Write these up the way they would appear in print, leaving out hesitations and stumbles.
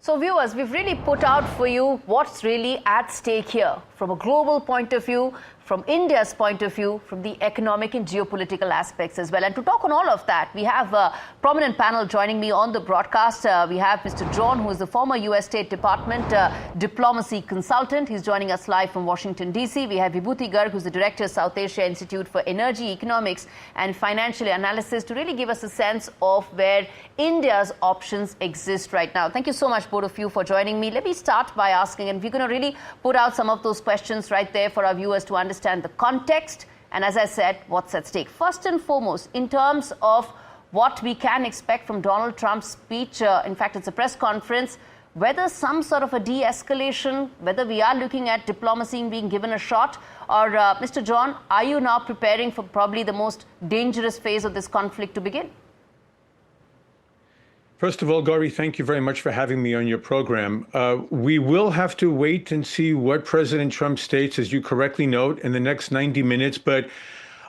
So viewers, we've really put out for you what's really at stake here from a global point of view, from India's point of view, from the economic and geopolitical aspects as well. And to talk on all of that, we have a prominent panel joining me on the broadcast. We have Mr. John, who is the former U.S. State Department diplomacy consultant. He's joining us live from Washington, D.C. We have Vibhuti Garg, who's the director of South Asia Institute for Energy, Economics and Financial Analysis, to really give us a sense of where India's options exist right now. Thank you so much, both of you, for joining me. Let me start by asking, and we're going to really put out some of those questions right there for our viewers to understand the context and, as I said, what's at stake. First and foremost, in terms of what we can expect from Donald Trump's speech, in fact, it's a press conference, whether some sort of a de-escalation, whether we are looking at diplomacy being given a shot, or Mr. John, are you now preparing for probably the most dangerous phase of this conflict to begin? First of all, Gwaurie, thank you very much for having me on your program. We will have to wait and see what President Trump states, as you correctly note, in the next 90 minutes. But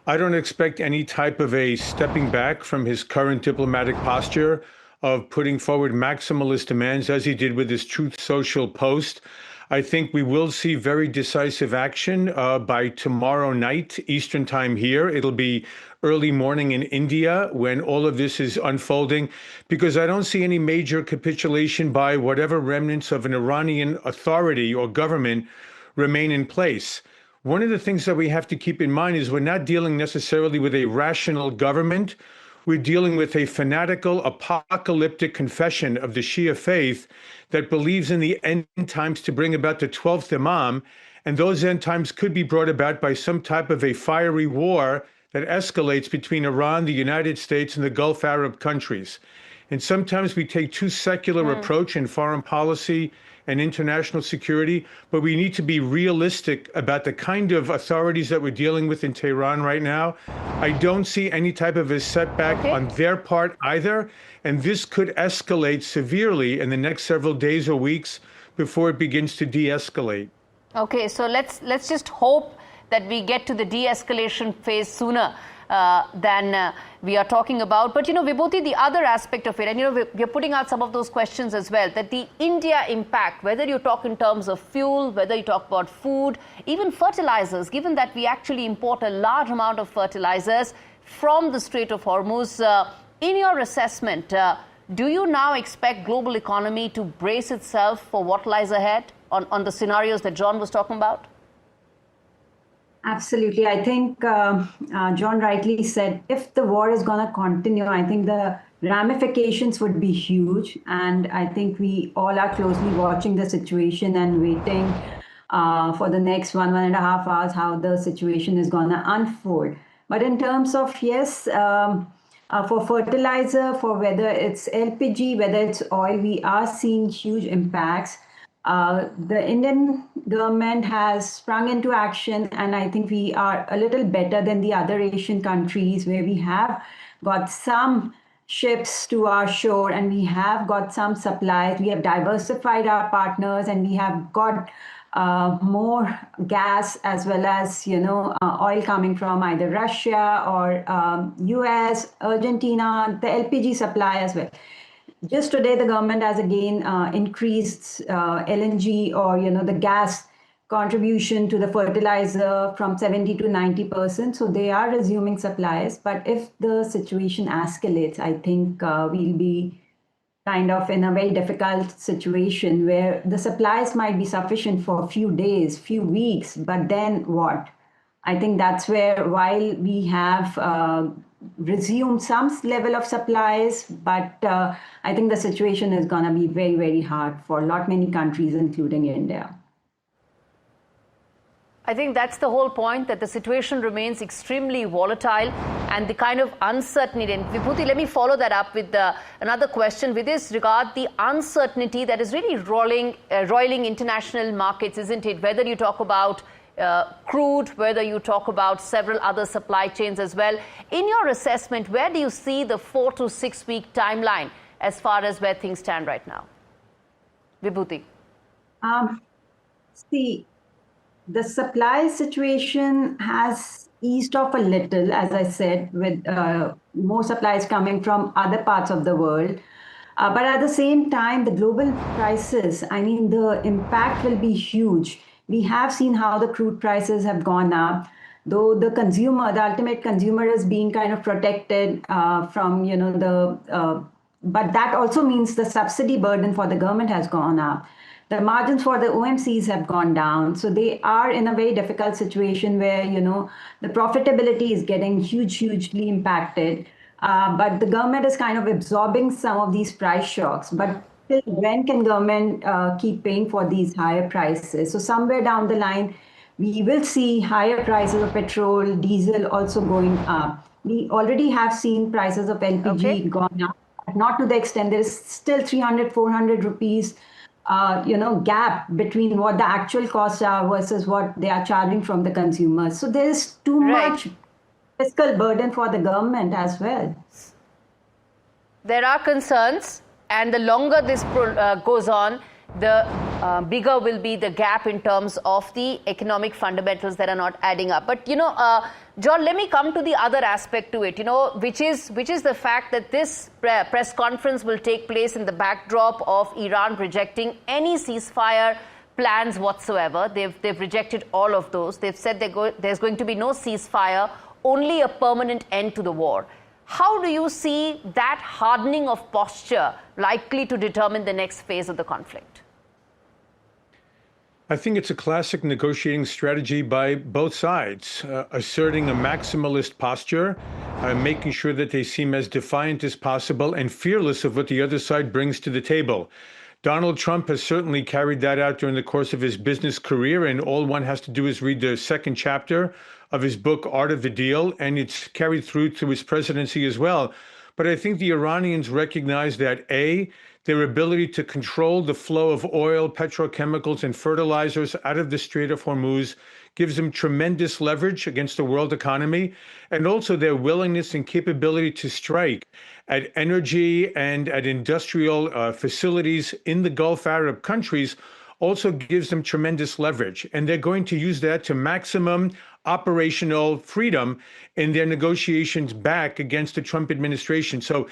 I don't expect any type of a stepping back from his current diplomatic posture of putting forward maximalist demands, as he did with his Truth Social post. I think we will see very decisive action by tomorrow night, Eastern time here. It'll be early morning in India when all of this is unfolding, because I don't see any major capitulation by whatever remnants of an Iranian authority or government remain in place. One of the things that we have to keep in mind is we're not dealing necessarily with a rational government. We're dealing with a fanatical, apocalyptic confession of the Shia faith that believes in the end times to bring about the 12th Imam. And those end times could be brought about by some type of a fiery war that escalates between Iran, the United States, and the Gulf Arab countries. And sometimes we take too secular approach in foreign policy and international security, but we need to be realistic about the kind of authorities that we're dealing with in Tehran right now. I don't see any type of a setback on their part either, and this could escalate severely in the next several days or weeks before it begins to de-escalate. Okay, so let's just hope that we get to the de-escalation phase sooner than we are talking about. But, Vibhuti, the other aspect of it, and, we're putting out some of those questions as well, that the India impact, whether you talk in terms of fuel, whether you talk about food, even fertilizers, given that we actually import a large amount of fertilizers from the Strait of Hormuz, in your assessment, do you now expect global economy to brace itself for what lies ahead on the scenarios that John was talking about? Absolutely. I think John rightly said, if the war is going to continue, I think the ramifications would be huge. And I think we all are closely watching the situation and waiting for the next 1.5 hours, how the situation is going to unfold. But in terms of, yes, for fertilizer, for whether it's LPG, whether it's oil, we are seeing huge impacts. The Indian government has sprung into action, and I think we are a little better than the other Asian countries, where we have got some ships to our shore and we have got some supplies. We have diversified our partners, and we have got more gas as well as, oil coming from either Russia or U.S., Argentina, the LPG supply as well. Just today, the government has again increased LNG or, the gas contribution to the fertilizer from 70 to 90%. So they are resuming supplies. But if the situation escalates, I think we'll be kind of in a very difficult situation where the supplies might be sufficient for a few days, few weeks, but then what? I think that's where, while we have resumed some level of supplies, but I think the situation is going to be very, very hard for many countries, including India. I think that's the whole point, that the situation remains extremely volatile and the kind of uncertainty. And Vibhuti, let me follow that up with another question. With this regard, the uncertainty that is really roiling international markets, isn't it? Whether you talk about crude, whether you talk about several other supply chains as well. In your assessment, where do you see the 4 to 6 week timeline as far as where things stand right now? Vibhuti. See, the supply situation has eased off a little, as I said, with more supplies coming from other parts of the world. But at the same time, the global prices, I mean, the impact will be huge. We have seen how the crude prices have gone up, though the consumer, the ultimate consumer, is being kind of protected from, but that also means the subsidy burden for the government has gone up. The margins for the OMCs have gone down. So they are in a very difficult situation where, the profitability is getting hugely impacted. But the government is kind of absorbing some of these price shocks. But till when can government keep paying for these higher prices? So somewhere down the line, we will see higher prices of petrol, diesel also going up. We already have seen prices of LPG gone up, but not to the extent. There is still 300, 400 rupees gap between what the actual costs are versus what they are charging from the consumers. So there is too much fiscal burden for the government as well. There are concerns, and the longer this goes on, the bigger will be the gap in terms of the economic fundamentals that are not adding up. But, John, let me come to the other aspect to it, which is the fact that this press conference will take place in the backdrop of Iran rejecting any ceasefire plans whatsoever. They've rejected all of those. They've said there's going to be no ceasefire, only a permanent end to the war. How do you see that hardening of posture likely to determine the next phase of the conflict? I think it's a classic negotiating strategy by both sides, asserting a maximalist posture, making sure that they seem as defiant as possible and fearless of what the other side brings to the table. Donald Trump has certainly carried that out during the course of his business career, and all one has to do is read the second chapter of his book, Art of the Deal, and it's carried through to his presidency as well. But I think the Iranians recognize that, A, their ability to control the flow of oil, petrochemicals, and fertilizers out of the Strait of Hormuz gives them tremendous leverage against the world economy, and also their willingness and capability to strike at energy and at industrial facilities in the Gulf Arab countries also gives them tremendous leverage. And they're going to use that to maximum operational freedom in their negotiations back against the Trump administration. So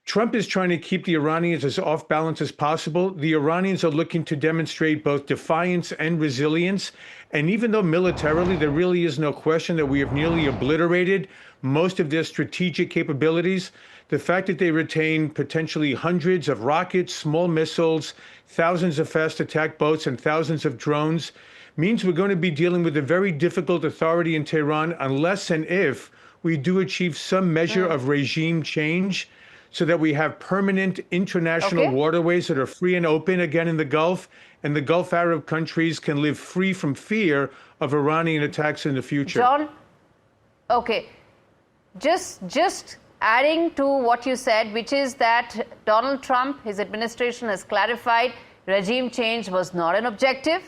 Trump is trying to keep the Iranians as off balance as possible. The Iranians are looking to demonstrate both defiance and resilience. And even though militarily there really is no question that we have nearly obliterated most of their strategic capabilities, the fact that they retain potentially hundreds of rockets, small missiles, thousands of fast attack boats, and thousands of drones means we're going to be dealing with a very difficult authority in Tehran unless and if we do achieve some measure of regime change, so that we have permanent international waterways that are free and open again in the Gulf, and the Gulf Arab countries can live free from fear of Iranian attacks in the future. John, just adding to what you said, which is that Donald Trump, his administration has clarified regime change was not an objective.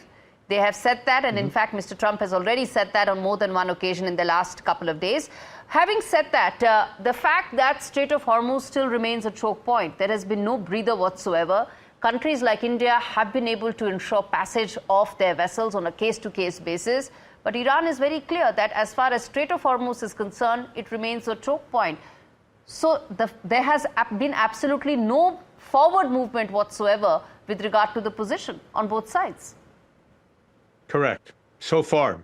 They have said that, and in fact, Mr. Trump has already said that on more than one occasion in the last couple of days. Having said that, the fact that Strait of Hormuz still remains a choke point, there has been no breather whatsoever. Countries like India have been able to ensure passage of their vessels on a case-to-case basis. But Iran is very clear that as far as Strait of Hormuz is concerned, it remains a choke point. So there has been absolutely no forward movement whatsoever with regard to the position on both sides. Correct, so far.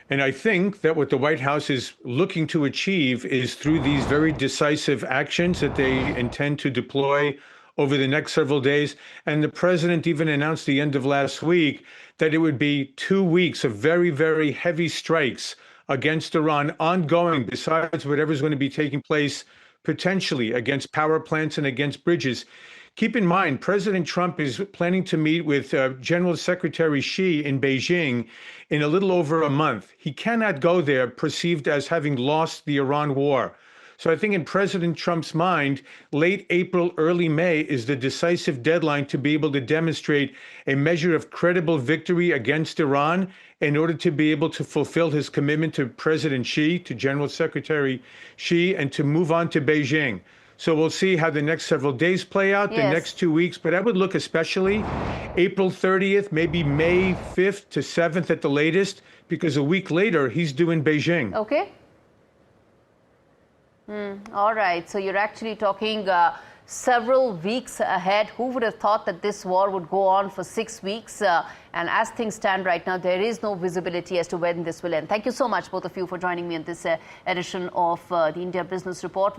And I think that what the White House is looking to achieve is through these very decisive actions that they intend to deploy over the next several days. And the president even announced the end of last week that it would be 2 weeks of very, very heavy strikes against Iran, ongoing, besides whatever's going to be taking place potentially against power plants and against bridges. Keep in mind, President Trump is planning to meet with General Secretary Xi in Beijing in a little over a month. He cannot go there perceived as having lost the Iran war. So I think in President Trump's mind, late April, early May is the decisive deadline to be able to demonstrate a measure of credible victory against Iran in order to be able to fulfill his commitment to President Xi, to General Secretary Xi, and to move on to Beijing. So we'll see how the next several days play out, the next 2 weeks. But I would look especially April 30th, maybe May 5th to 7th at the latest, because a week later, he's due in Beijing. Okay. All right. So you're actually talking several weeks ahead. Who would have thought that this war would go on for 6 weeks? And as things stand right now, there is no visibility as to when this will end. Thank you so much, both of you, for joining me in this edition of the India Business Report.